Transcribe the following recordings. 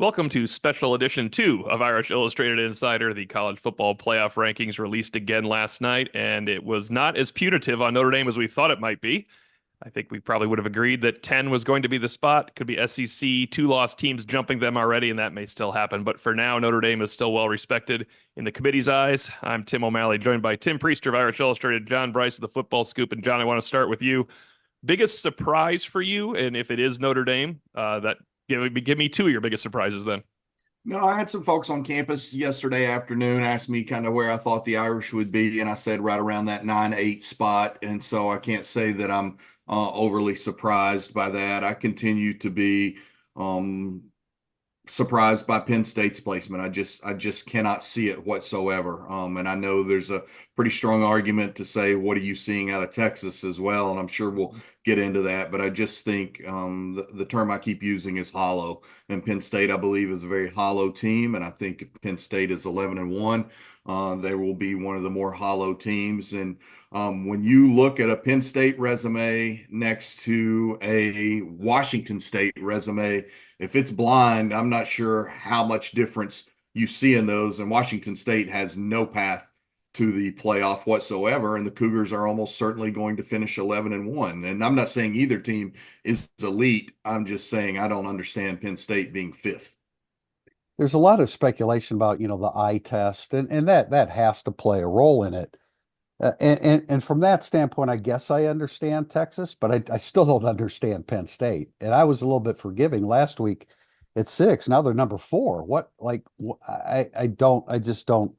Welcome to special edition 2 of Irish Illustrated Insider. The college football playoff rankings released again last night, and it was not as punitive on Notre Dame as we thought it might be. I think we probably would have agreed that 10 was going to be the spot. Could be SEC, two-loss teams jumping them already, and that may still happen. But for now, Notre Dame is still well respected in the committee's eyes. I'm Tim O'Malley, joined by Tim Priester of Irish Illustrated, John Bryce of the Football Scoop. And John, I want to start with you. Biggest surprise for you, and if it is Notre Dame, that give me two of your biggest surprises then. No, I had some folks on campus yesterday afternoon ask me kind of where I thought the Irish would be, and I said right around that 9-8 spot. And so I can't say that I'm overly surprised by that. I continue to be um, surprised by Penn State's placement. I just cannot see it whatsoever. And I know there's a pretty strong argument to say, what are you seeing out of Texas as well? And I'm sure we'll get into that. But I just think the term I keep using is hollow. And Penn State, I believe, is a very hollow team. And I think if Penn State is 11-1, they will be one of the more hollow teams. And when you look at a Penn State resume next to a Washington State resume, if it's blind, I'm not sure how much difference you see in those. And Washington State has no path to the playoff whatsoever. And the Cougars are almost certainly going to finish 11-1. And I'm not saying either team is elite. I'm just saying I don't understand Penn State being fifth. There's a lot of speculation about, the eye test, and that has to play a role in it. And from that standpoint, I guess I understand Texas, but I still don't understand Penn State. And I was a little bit forgiving last week at 6. Now they're number 4. What, like, I don't understand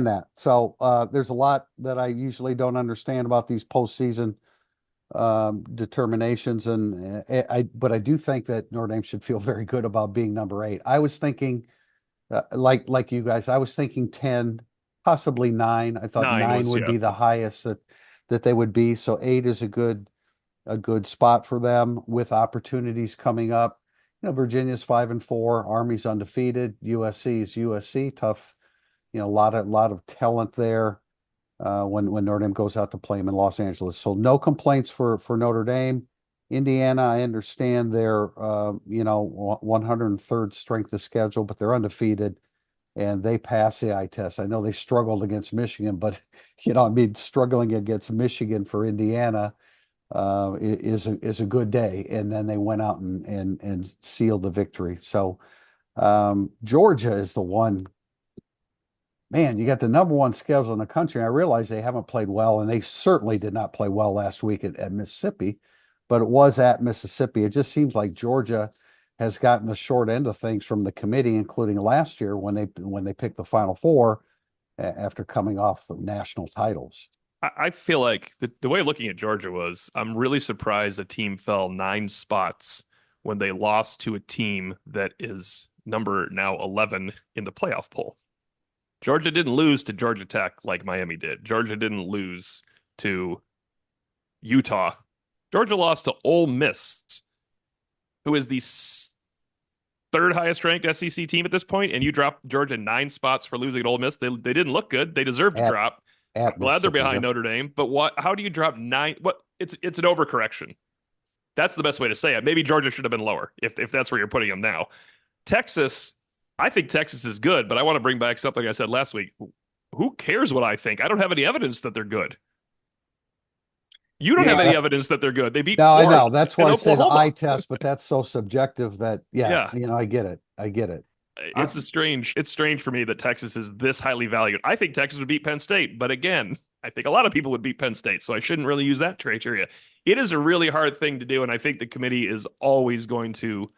that. So there's a lot that I usually don't understand about these postseason determinations, and but I do think that Notre Dame should feel very good about being number 8. I was thinking, like you guys, I was thinking 10, possibly 9. I thought Nine 9 was, would yeah. be the highest that they would be. So 8 is a good spot for them with opportunities coming up. Virginia's 5-4, Army's undefeated, USC is USC, tough. A lot of talent there when Notre Dame goes out to play them in Los Angeles. So no complaints for Notre Dame. Indiana, I understand their 103rd strength of schedule, but they're undefeated and they pass the eye test. I know they struggled against Michigan, but struggling against Michigan for Indiana is a good day. And then they went out and sealed the victory. So Georgia is the one. Man, you got the number 1 schedule in the country. I realize they haven't played well, and they certainly did not play well last week at Mississippi, but it was at Mississippi. It just seems like Georgia has gotten the short end of things from the committee, including last year when they picked the Final Four after coming off of national titles. I feel like the way of looking at Georgia was I'm really surprised the team fell 9 spots when they lost to a team that is number now 11 in the playoff poll. Georgia didn't lose to Georgia Tech like Miami did. Georgia didn't lose to Utah. Georgia lost to Ole Miss, who is the third highest ranked SEC team at this point, and you dropped Georgia 9 spots for losing at Ole Miss. They didn't look good. They deserved to At drop. I'm at glad they're Mississippi, behind yep. Notre Dame, but what? How do you drop 9? What? It's an overcorrection. That's the best way to say it. Maybe Georgia should have been lower if that's where you're putting them now. Texas, I think Texas is good, but I want to bring back something I said last week. Who cares what I think? I don't have any evidence that they're good. You don't have any Yeah, evidence that they're good. They beat No, I Florida know. That's and why I say the eye Oklahoma. test, but that's so subjective that, yeah, Yeah, I get it. I get it. I, it's strange for me that Texas is this highly valued. I think Texas would beat Penn State, but again, I think a lot of people would beat Penn State, so I shouldn't really use that criteria. It is a really hard thing to do, and I think the committee is always going to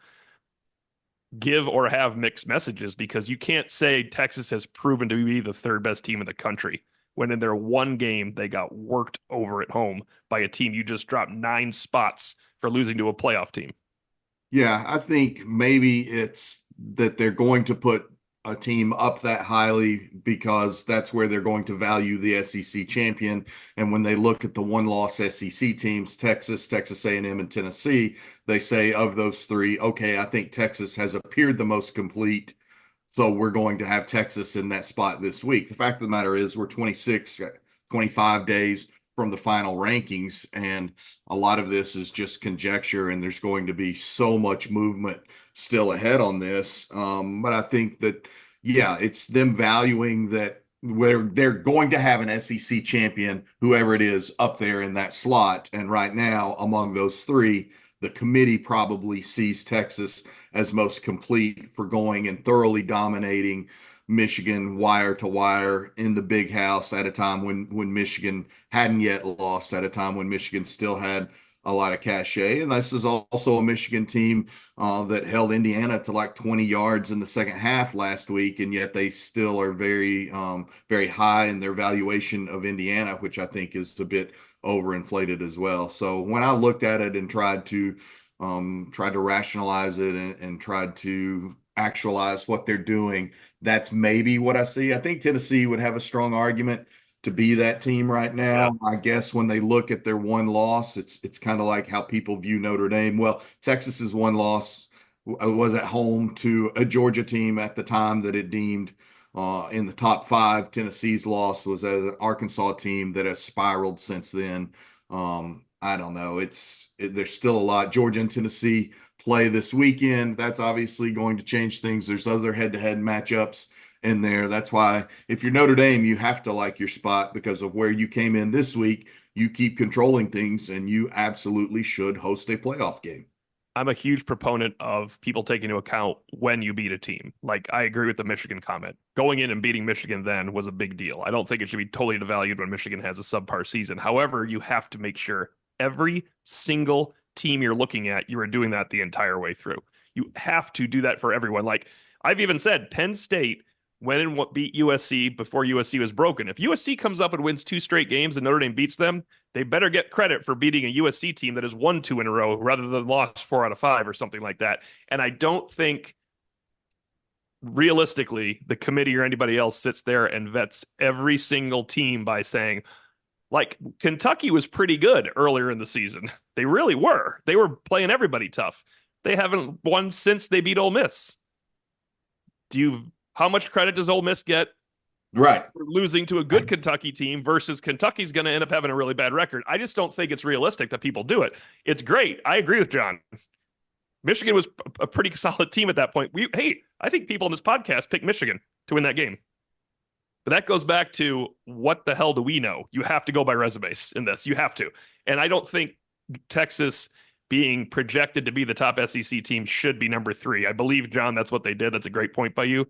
give or have mixed messages because you can't say Texas has proven to be the third best team in the country when in their one game they got worked over at home by a team you just dropped 9 spots for losing to a playoff team. yeah, I think maybe it's that they're going to put a team up that highly because that's where they're going to value the SEC champion. And when they look at the one-loss SEC teams, Texas, Texas A&M, and Tennessee, they say of those three, okay, I think Texas has appeared the most complete. So we're going to have Texas in that spot this week. The fact of the matter is we're 25 days from the final rankings. And a lot of this is just conjecture, and there's going to be so much movement still ahead on this. But I think that, yeah, it's them valuing that where they're going to have an SEC champion, whoever it is, up there in that slot. And right now, among those three, the committee probably sees Texas as most complete for going and thoroughly dominating Michigan wire to wire in the big house at a time when Michigan hadn't yet lost, at a time when Michigan still had a lot of cachet. And this is also a Michigan team that held Indiana to like 20 yards in the second half last week, and yet they still are very, very high in their valuation of Indiana, which I think is a bit overinflated as well. So when I looked at it and tried to rationalize it and tried to actualize what they're doing, that's maybe what I see. I think Tennessee would have a strong argument to be that team right now. I guess when they look at their one loss, it's kind of like how people view Notre Dame. Well, Texas's one loss was at home to a Georgia team at the time that it deemed in the top five. Tennessee's loss was as an Arkansas team that has spiraled since then. I don't know. There's still a lot. Georgia and Tennessee play this weekend. That's obviously going to change things. There's other head-to-head matchups in there. That's why if you're Notre Dame, you have to like your spot because of where you came in this week. You keep controlling things, and you absolutely should host a playoff game. I'm a huge proponent of people taking into account when you beat a team. Like, I agree with the Michigan comment. Going in and beating Michigan then was a big deal. I don't think it should be totally devalued when Michigan has a subpar season. However, you have to make sure every single team you're looking at, you are doing that the entire way through. You have to do that for everyone. Like, I've even said Penn State went and beat USC before USC was broken. If USC comes up and wins 2 straight games and Notre Dame beats them, they better get credit for beating a USC team that has won 2 in a row rather than lost 4 out of 5 or something like that. And I don't think realistically the committee or anybody else sits there and vets every single team by saying, like, Kentucky was pretty good earlier in the season. They really were. They were playing everybody tough. They haven't won since they beat Ole Miss. How much credit does Ole Miss get right for losing to a good Kentucky team versus Kentucky's going to end up having a really bad record? I just don't think it's realistic that people do it. It's great. I agree with John. Michigan was a pretty solid team at that point. I think people in this podcast picked Michigan to win that game. But that goes back to, what the hell do we know? You have to go by resumes in this. You have to. And I don't think Texas being projected to be the top SEC team should be number 3. I believe, John, that's what they did. That's a great point by you.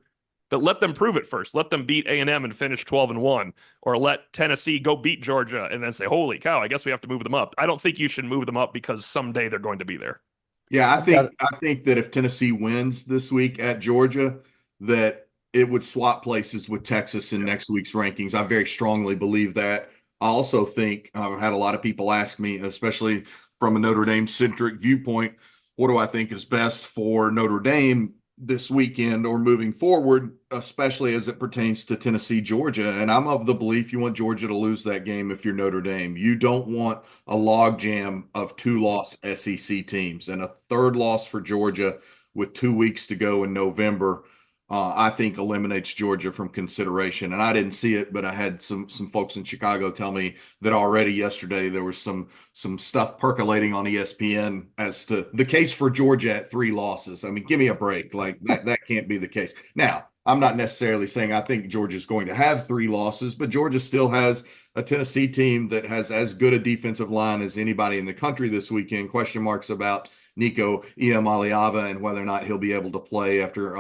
But let them prove it first. Let them beat A&M and finish 12-1, or let Tennessee go beat Georgia and then say, holy cow, I guess we have to move them up. I don't think you should move them up because someday they're going to be there. Yeah, I think that if Tennessee wins this week at Georgia, that it would swap places with Texas in next week's rankings. I very strongly believe that. I also think I've had a lot of people ask me, especially from a Notre Dame centric viewpoint, what do I think is best for Notre Dame this weekend or moving forward, especially as it pertains to Tennessee, Georgia. And I'm of the belief you want Georgia to lose that game if you're Notre Dame. You don't want a logjam of 2-loss SEC teams, and a third loss for Georgia with 2 weeks to go in November, I think eliminates Georgia from consideration. And I didn't see it, but I had some folks in Chicago tell me that already yesterday there was some stuff percolating on ESPN as to the case for Georgia at 3 losses. I mean, give me a break. Like that can't be the case. Now, I'm not necessarily saying I think Georgia's going to have 3 losses, but Georgia still has a Tennessee team that has as good a defensive line as anybody in the country this weekend. Question marks about Nico Iamaleava and whether or not he'll be able to play after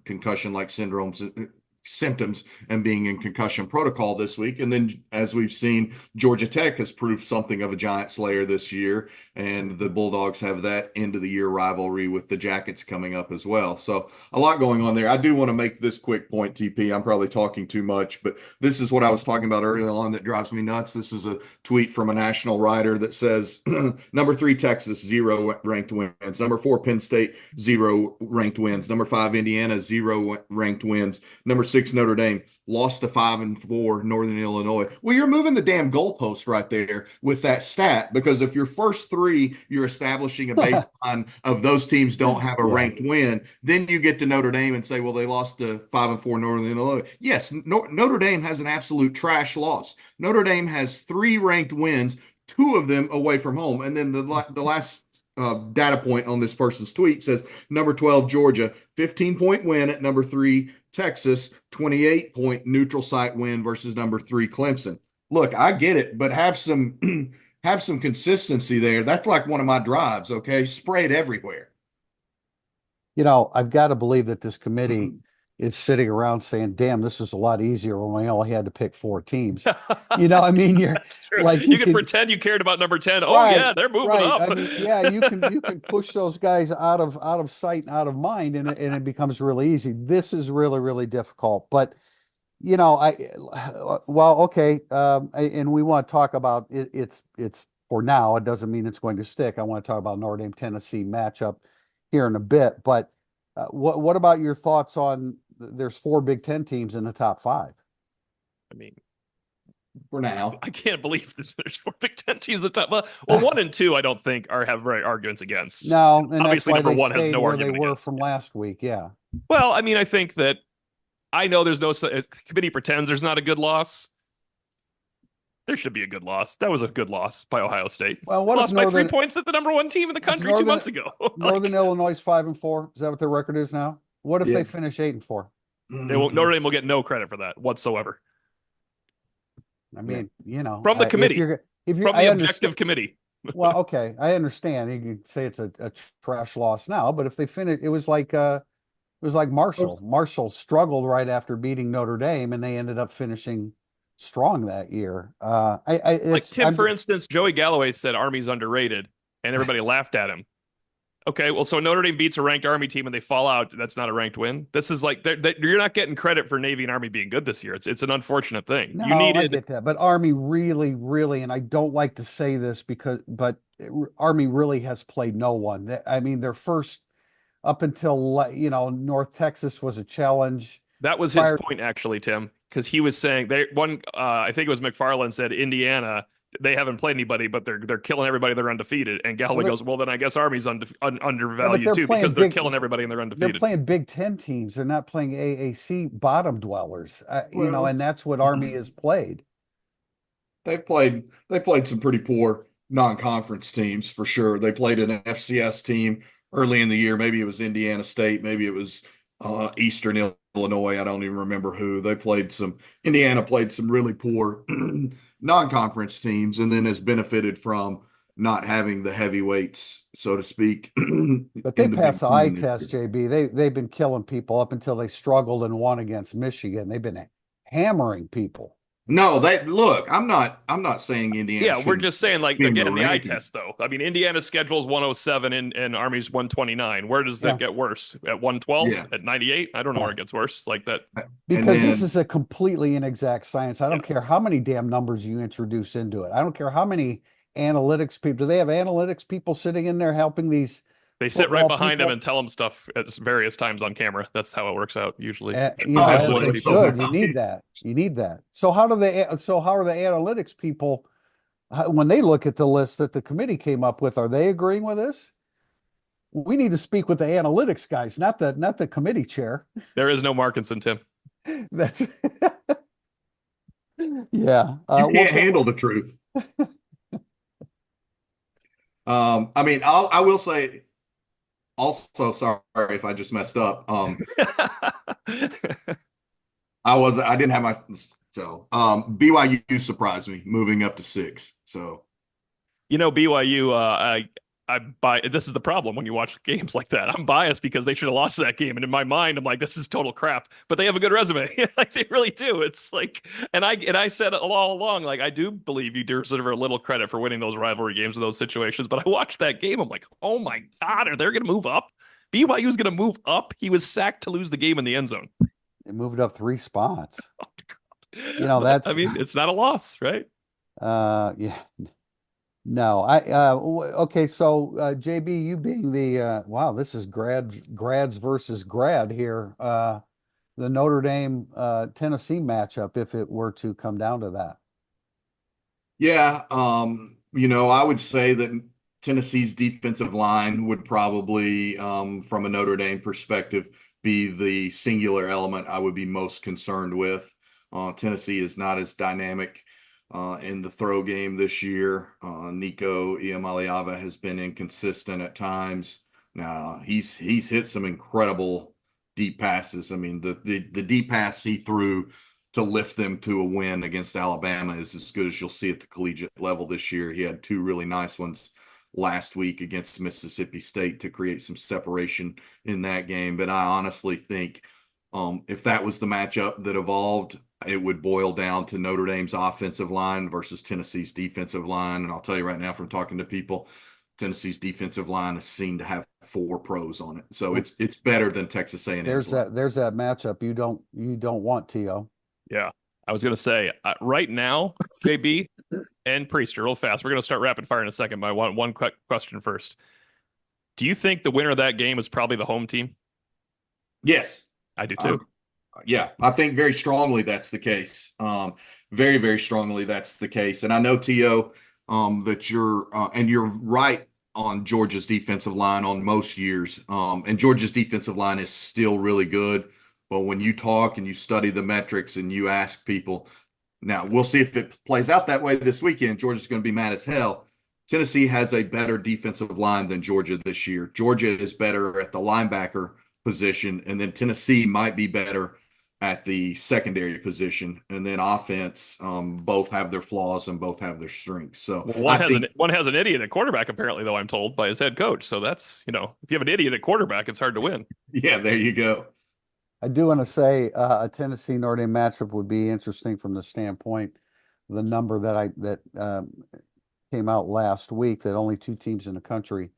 concussion-like symptoms and being in concussion protocol this week. And then, as we've seen, Georgia Tech has proved something of a giant slayer this year, and the Bulldogs have that end-of-the-year rivalry with the Jackets coming up as well. So a lot going on there. I do want to make this quick point, TP. I'm probably talking too much, but this is what I was talking about earlier on that drives me nuts. This is a tweet from a national writer that says, number 3, Texas, 0 ranked wins. Number 4, Penn State, 0 ranked wins. Number 5, Indiana, 0 ranked wins. Number 6, 6 Notre Dame, lost to 5-4 Northern Illinois. Well, you're moving the damn goalpost right there with that stat, because if your first three, you're establishing a baseline of those teams don't have a Yeah. ranked win, then you get to Notre Dame and say, well, they lost to 5-4 Northern Illinois. Yes, Notre Dame has an absolute trash loss. Notre Dame has 3 ranked wins, 2 of them away from home. And then the last data point on this person's tweet says number 12, Georgia, 15-point win at number 3, Texas, 28-point neutral site win versus number 3, Clemson. Look, I get it, but have some have some consistency there. That's like one of my drives, okay? Spray it everywhere. I've got to believe that this committee is sitting around saying, damn, this was a lot easier when we only had to pick 4 teams. I mean, you're like, you can pretend you cared about number 10. Right, Oh yeah, they're moving right. up. I mean, yeah, you can push those guys out of sight and out of mind, and it becomes really easy. This is really, really difficult. But okay. And we want to talk about it. It's for now. It doesn't mean it's going to stick. I want to talk about Notre Dame Tennessee matchup here in a bit. But what about your thoughts on there's 4 Big Ten teams in the top 5? I mean, for now, I can't believe there's 4 Big Ten teams in the top. Well, 1 and 2, I don't think have very arguments against. No, and obviously that's why number they 1 has stayed no where argument they were against. from last week. Yeah. Well, I mean, I think that I know there's no committee pretends there's not a good loss. There should be a good loss. That was a good loss by Ohio State. Well, what lost if by 3 points at the number 1 team in the country 2 months ago. Northern Illinois is 5-4. Is that what their record is now? What if they finish 8-4? Notre Dame will get no credit for that whatsoever. I mean, from the committee, if you're from the objective committee. Well, okay, I understand. You can say it's a trash loss now, but if they finish, it was like Marshall. Marshall struggled right after beating Notre Dame, and they ended up finishing strong that year. Like Tim, for instance, Joey Galloway said Army's underrated, and everybody laughed at him. Okay, well, so Notre Dame beats a ranked Army team and they fall out. That's not a ranked win. This is like you're not getting credit for Navy and Army being good this year. It's an unfortunate thing. No, you needed... I get that, but Army really, really, and I don't like to say this but Army really has played no one. I mean, their first up until North Texas was a challenge. That was his point, actually, Tim, because he was saying I think it was McFarland said Indiana. They haven't played anybody, but they're killing everybody. They're undefeated. And Galloway goes, well, then I guess Army's undervalued too because they're killing everybody and they're undefeated. They're playing Big Ten teams. They're not playing AAC bottom dwellers. And that's what Army has played. They played some pretty poor non-conference teams for sure. They played an FCS team early in the year. Maybe it was Indiana State. Maybe it was Eastern Illinois. I don't even remember who. Indiana played some really poor non-conference teams, and then has benefited from not having the heavyweights, so to speak. But they passed the eye test, JB. They've been killing people up until they struggled and won against Michigan. They've been hammering people. No, I'm not saying Indiana. Yeah, we're just saying, like, they're getting the eye test, though. I mean, Indiana's schedule is 107 and Army's 129. Where does that get worse? At 112? Yeah. At 98? I don't know where it gets worse like that. Because this is a completely inexact science. I don't care how many damn numbers you introduce into it. I don't care how many analytics people. Do they have analytics people sitting in there helping these? They sit right behind them and tell them stuff at various times on camera. That's how it works out usually. Good. You need that. You need that. So how are the analytics people, when they look at the list that the committee came up with, are they agreeing with this? We need to speak with the analytics guys, not the committee chair. There is no Markinson, Tim. That's yeah. You can't handle the truth. I mean, I will say. Also, sorry if I just messed up. I didn't have BYU surprised me moving up to 6. So, BYU, this is the problem when you watch games like that. I'm biased because they should have lost that game, and in my mind, I'm like, this is total crap. But they have a good resume, like they really do. It's like, and I said all along, like I do believe you deserve a little credit for winning those rivalry games in those situations. But I watched that game, I'm like, oh my God, are they going to move up? BYU is going to move up. He was sacked to lose the game in the end zone. They moved up 3 spots. Oh, that's. I mean, it's not a loss, right? Yeah. No, okay. So, JB, you being the, wow, this is grads versus grad here. the Notre Dame Tennessee matchup if it were to come down to that? Yeah, I would say that Tennessee's defensive line would probably, from a Notre Dame perspective, be the singular element I would be most concerned with. Tennessee is not as dynamic in the throw game this year. Nico Iamaleava has been inconsistent at times. Now he's hit some incredible deep passes. I mean, the deep pass he threw to lift them to a win against Alabama is as good as you'll see at the collegiate level this year. He had two really nice ones last week against Mississippi State to create some separation in that game. But I honestly think if that was the matchup that evolved, it would boil down to Notre Dame's offensive line versus Tennessee's defensive line. And I'll tell you right now from talking to people, Tennessee's defensive line is seen to have 4 pros on it. So it's better than Texas A&M's. There's that matchup you don't want, T.O. Yeah. I was going to say, right now, JB and Priester, real fast. We're going to start rapid fire in a second, but I want one quick question first. Do you think the winner of that game is probably the home team? Yes. I do too. Yeah, I think very strongly that's the case. Very, very strongly that's the case. And I know, T.O., that you're right on Georgia's defensive line on most years. And Georgia's defensive line is still really good. But when you talk and you study the metrics and you ask people, now we'll see if it plays out that way this weekend. Georgia's going to be mad as hell. Tennessee has a better defensive line than Georgia this year. Georgia is better at the linebacker position, and then Tennessee might be better at the secondary position, and then offense. Both have their flaws and both have their strengths. So one has an idiot at quarterback, apparently, though I'm told by his head coach. So that's if you have an idiot at quarterback, it's hard to win. Yeah, there you go. I do want to say a Tennessee Notre Dame matchup would be interesting from the standpoint the number that came out last week that only 2 teams in the country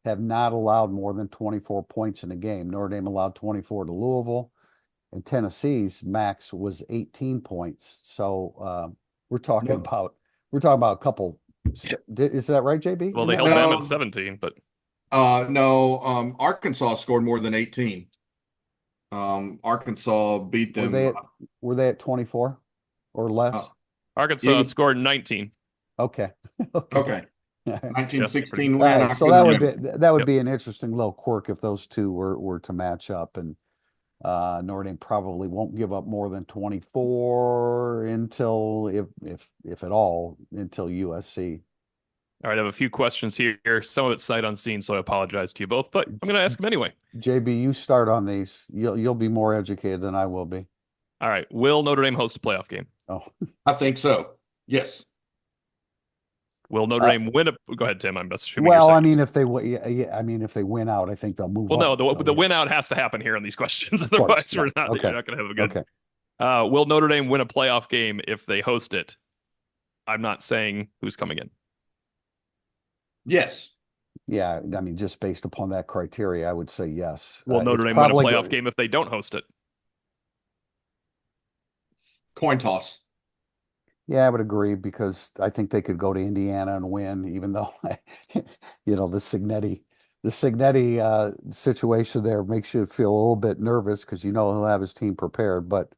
have not allowed more than 24 points in a game. Notre Dame allowed 24 to Louisville, and Tennessee's max was 18 points. So we're talking about a couple. Is that right, JB? Well, they held them at 17, but no, Arkansas scored more than 18. Arkansas beat them. Were they at 24 or less? Arkansas scored 19. Okay. Okay. 1916 win. Right, so that would be an interesting little quirk if those two were to match up, and Notre Dame probably won't give up more than 24 until if at all until USC. All right, I have a few questions here. Some of it's sight unseen, so I apologize to you both, but I'm going to ask them anyway. JB, you start on these. You'll be more educated than I will be. All right. Will Notre Dame host a playoff game? Oh, I think so. Yes. Will Notre Dame win a? Go ahead, Tim. I'm just assuming. Well, I mean, if they win out, I think they'll move. Well, no, the win out has to happen here on these questions. Otherwise, we're not. Okay. You're not going to have a good. Okay. Will Notre Dame win a playoff game if they host it? I'm not saying who's coming in. Yes. Yeah, I mean, just based upon that criteria, I would say yes. Will Notre Dame win a playoff game if they don't host it? Coin toss. Yeah, I would agree because I think they could go to Indiana and win, even though, the Cignetti situation there makes you feel a little bit nervous because he'll have his team prepared. But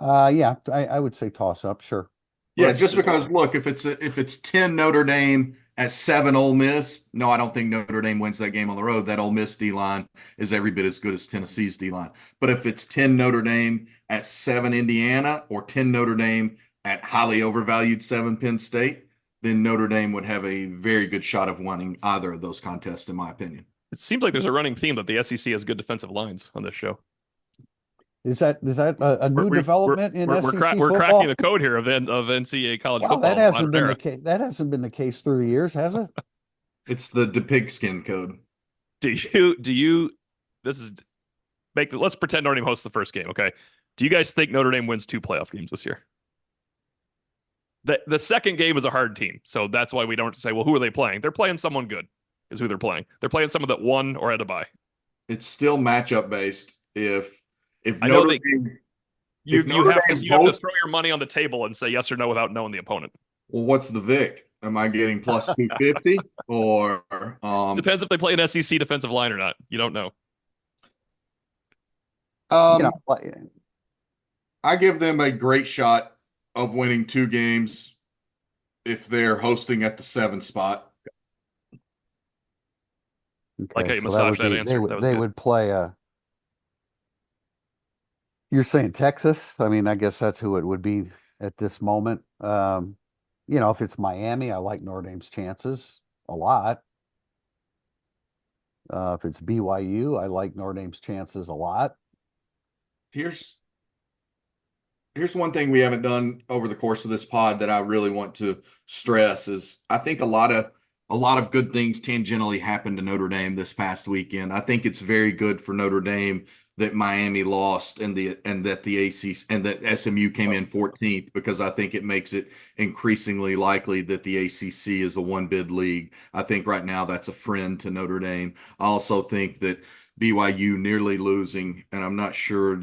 yeah, I would say toss up, sure. Yeah, just because look, if it's 10 Notre Dame at 7 Ole Miss, no, I don't think Notre Dame wins that game on the road. That Ole Miss D-line is every bit as good as Tennessee's D-line. But if it's 10 Notre Dame at 7 Indiana or 10 Notre Dame at highly overvalued 7 Penn State, then Notre Dame would have a very good shot of winning either of those contests, in my opinion. It seems like there's a running theme that the SEC has good defensive lines on this show. Is that a new development in SEC football? We're cracking the code here of NCAA college football. That hasn't been the case. That hasn't been the case through the years, has it? It's the pigskin code. Let's pretend Notre Dame hosts the first game, okay? Do you guys think Notre Dame wins 2 playoff games this year? The second game is a hard team, so that's why we don't say, well, who are they playing? They're playing someone good, is who they're playing. They're playing someone that won or had a bye. It's still matchup based. If I know that you have to throw your money on the table and say yes or no without knowing the opponent. Well, what's the VIC? Am I getting plus 250 or depends if they play an SEC defensive line or not. You don't know. I give them a great shot of winning 2 games if they're hosting at the 7 spot. Like Okay, how you so that massaged would that be answer. That was they good. would play you're saying Texas? I mean, I guess that's who it would be at this moment. If it's Miami, I like Notre Dame's chances a lot. If it's BYU, I like Notre Dame's chances a lot. Here's here's one thing we haven't done over the course of this pod that I really want to stress is I think a lot of good things tangentially happened to Notre Dame this past weekend. I think it's very good for Notre Dame that Miami lost and that the ACC and that SMU came in 14th because I think it makes it increasingly likely that the ACC is a one bid league. I think right now that's a friend to Notre Dame. I also think that BYU nearly losing, and I'm not sure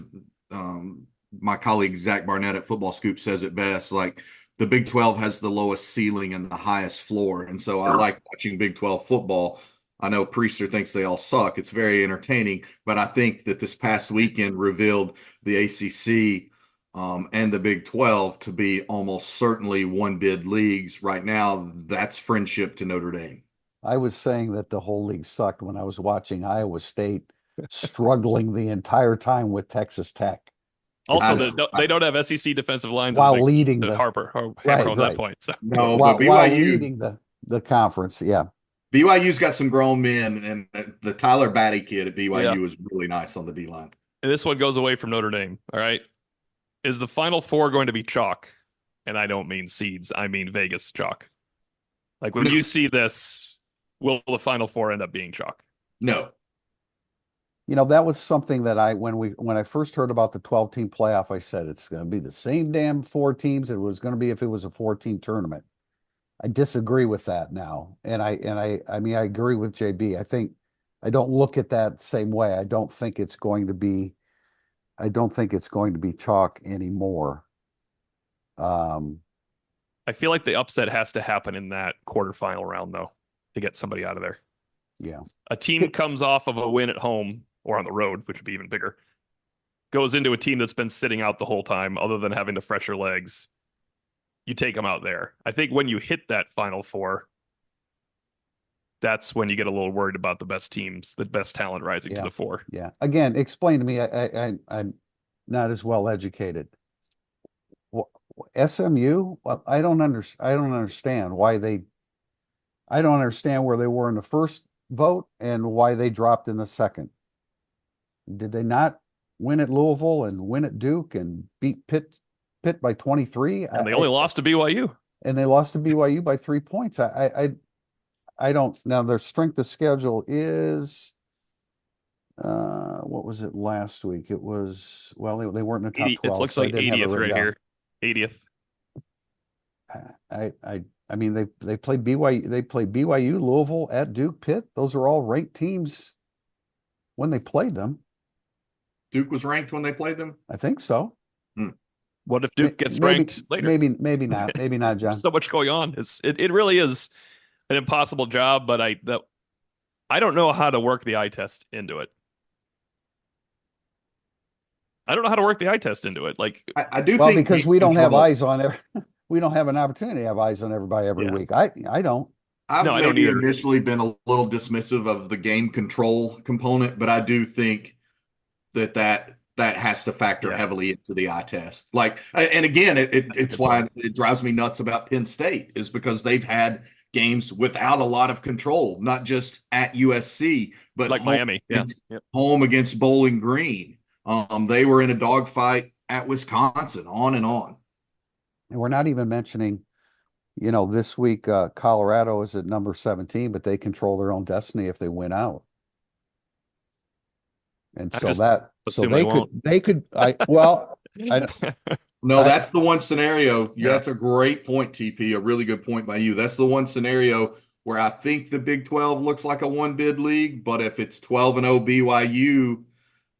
my colleague Zach Barnett at Football Scoop says it best. Like the Big 12 has the lowest ceiling and the highest floor. And so I like watching Big 12 football. I know Priester thinks they all suck. It's very entertaining, but I think that this past weekend revealed the ACC and the Big 12 to be almost certainly one bid leagues. Right now, that's friendship to Notre Dame. I was saying that the whole league sucked when I was watching Iowa State struggling the entire time with Texas Tech. It's Also, just they don't have SEC defensive linesmen while leading to the Harper or hammer right, on that right. point. So no, but While BYU leading the conference. Yeah. BYU's got some grown men, and the Tyler Batty kid at yeah, BYU is really nice on the D line. and this one goes away from Notre Dame. All right, is the Final Four going to be chalk? And I don't mean seeds. I mean Vegas chalk. Like when No, you see this, will the Final Four end up being chalk? no. That was something that when I first heard about the 12-team playoff, I said it's going to be the same damn 4 teams it was going to be if it was a 14 team tournament. I disagree with that now. I mean I agree with JB. I don't look at that same way. I don't think it's going to be chalk anymore. Um I feel like the upset has to happen in that quarterfinal round though to get somebody out of there. yeah. A team comes off of a win at home or on the road, which would be even bigger, goes into a team that's been sitting out the whole time, other than having the fresher legs. You take them out there. I think when you hit that Final Four, that's when you get a little worried about the best teams, the best talent rising to Yeah. the fore. Yeah. Again, explain to me. I'm not as well educated. SMU? Well, I don't understand why they. I don't understand where they were in the first vote and why they dropped in the second. Did they not win at Louisville and win at Duke and beat Pitt by 23? And they only lost to BYU. And they lost to BYU by 3 points. I don't now their strength of schedule is what was it last week? It was well they weren't in the top It 12, looks so I like didn't have it 80th written right down. here. 80th. I mean they played BYU, Louisville, at Duke, Pitt. Those are all ranked teams when they played them. Duke was ranked when they played them. I think so. Hmm. What if Duke gets Maybe ranked later? maybe not. Maybe not, There's John. so much going on. It really is an impossible job, but I don't know how to work the eye test into it. I don't know how to work the eye test into it. Like I do Well, think because game we don't have control. eyes on every, we don't have an opportunity to have eyes on everybody every yeah. week. I don't. I've No, I don't maybe either. initially been a little dismissive of the game control component, but I do think that has to factor Yeah. heavily into the eye test. Like, and again, That's a it's good point. why it drives me nuts about Penn State is because they've had games without a lot of control, not just at USC, but Like Miami. Yeah. Yep. home against Bowling Green. They were in a dogfight at Wisconsin, on and on. And we're not even mentioning, this week Colorado is at number 17, but they control their own destiny if they win out. And I so just assume they won't. they could I well I No, I that's the one scenario. Yeah, Yeah. that's a great point, TP. A really good point by you. That's the one scenario where I think the Big 12 looks like a one bid league, but if it's 12-0 BYU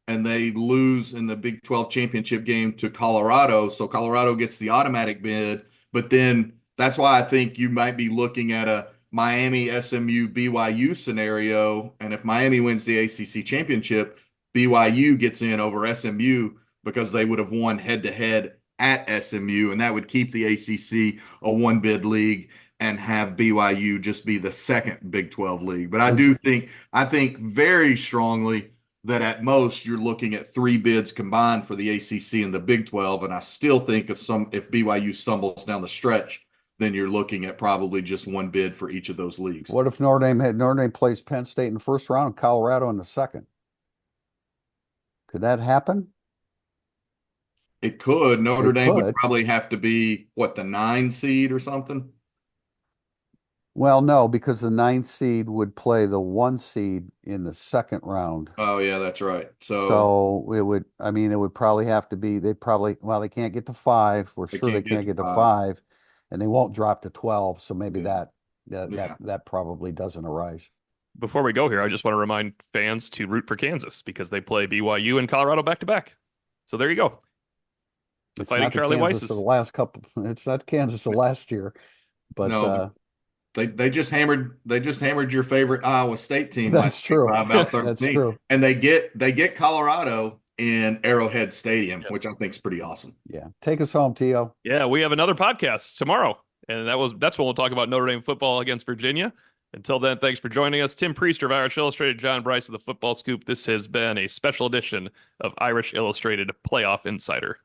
and they lose in the Big 12 championship game to Colorado, so Colorado gets the automatic bid, but then that's why I think you might be looking at a Miami SMU BYU scenario, and if Miami wins the ACC championship, BYU gets in over SMU. because they would have won head to head at SMU, and that would keep the ACC a one bid league and have BYU just be the second Big 12 league. But I think very strongly that at most you're looking at three bids combined for the ACC and the Big 12. And I still think if BYU stumbles down the stretch, then you're looking at probably just one bid for each of those leagues. What if Notre Dame plays Penn State in the first round and Colorado in the second? Could that happen? It could. Notre It Dame would could. probably have to be what, the 9 seed or something? Well, no, because the 9th seed would play the 1 seed in the second round. Oh yeah, that's right. So it would probably have to be, they can't get to 5. We're sure they can't get to 5, and they won't drop to 12. So maybe that probably doesn't arise. Before we go here, I just want to remind fans to root for Kansas because they play BYU and Colorado back to back. So there you go. The It's Fighting not the Charlie Kansas Weisses. of the last couple. It's not Kansas of last year, but No, they just hammered your favorite Iowa State team that's last week true. by about That's 13. true. And they get Colorado in Arrowhead Stadium, Yep. which I think is pretty awesome. Yeah. Take us home, Tio. Yeah, we have another podcast tomorrow, and that's when we'll talk about Notre Dame football against Virginia. Until then, thanks for joining us. Tim Priester of Irish Illustrated, John Bryce of the Football Scoop. This has been a special edition of Irish Illustrated Playoff Insider.